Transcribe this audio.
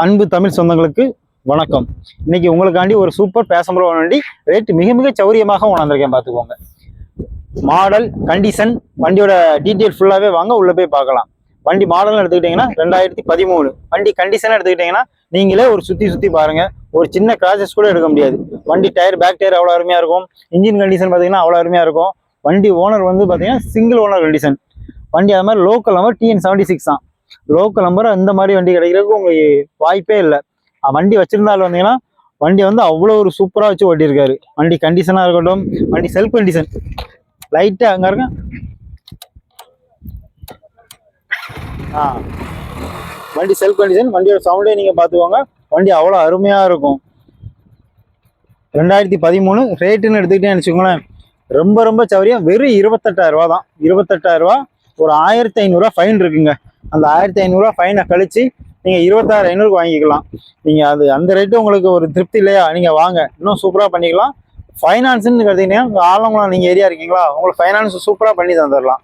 அன்பு தமிழ் சொந்தங்களுக்கு வணக்கம். இன்னைக்கு உங்களுக்காண்டி ஒரு சூப்பர் பேசம்புற வண்டி ரேட்டு மிக மிக சௌரியமாக உணர்ந்திருக்கேன். பார்த்துக்கோங்க. மாடல் கண்டிஷன் வண்டியோட டீட்டெயில் ஃபுல்லாகவே வாங்க உள்ள போய் பார்க்கலாம். வண்டி மாடல்னு எடுத்துக்கிட்டிங்கன்னா 2013. வண்டி கண்டிஷன் எடுத்துக்கிட்டிங்கன்னா நீங்களே ஒரு சுற்றி பாருங்க. ஒரு சின்ன கிராச்சஸ் கூட எடுக்க முடியாது. வண்டி டயர் பேக் டயர் அவ்வளோ அருமையாக இருக்கும். இன்ஜின் கண்டிஷன் பார்த்தீங்கன்னா அவ்வளோ அருமையாக இருக்கும். வண்டி ஓனர் வந்து பார்த்தீங்கன்னா சிங்கிள் ஓனர் கண்டிஷன். வண்டி அது மாதிரி லோக்கல் நம்பர் TN76 தான். லோக்கல் நம்பர் அந்த மாதிரி வண்டி கிடைக்கிறதுக்கு உங்களுக்கு வாய்ப்பே இல்லை. வண்டி வச்சிருந்தாலும் வந்தீங்கன்னா வண்டி வந்து அவ்வளோ ஒரு சூப்பராக வச்சு ஓட்டியிருக்காரு. வண்டி கண்டிஷனாக இருக்கட்டும், வண்டி செல்ஃப் கண்டிஷன் லைட்டாக அங்கே இருக்க வண்டி செல்ஃப் கண்டிஷன். வண்டியோட சவுண்டே நீங்கள் பார்த்துக்கோங்க. வண்டி அவ்வளோ அருமையாக இருக்கும். 2013 ரேட்டுன்னு எடுத்துக்கிட்டே வச்சுக்கோங்களேன். ரொம்ப ரொம்ப சௌரியம். வெறும் 28,000 தான். 28,000. ஒரு 1,500 ஃபைன் இருக்குங்க. அந்த 1,500 ஃபைனை கழிச்சு நீங்கள் 26,500 வாங்கிக்கலாம். நீங்கள் அது அந்த ரேட்டு உங்களுக்கு ஒரு திருப்தி இல்லையா, நீங்கள் வாங்க, இன்னும் சூப்பராக பண்ணிக்கலாம். ஃபைனான்ஸுன்னு பார்த்தீங்கன்னா உங்கள் ஆலங்குளம் நீங்கள் ஏரியா இருக்கீங்களா, உங்களுக்கு ஃபைனான்ஸ் சூப்பராக பண்ணி தந்துடலாம்.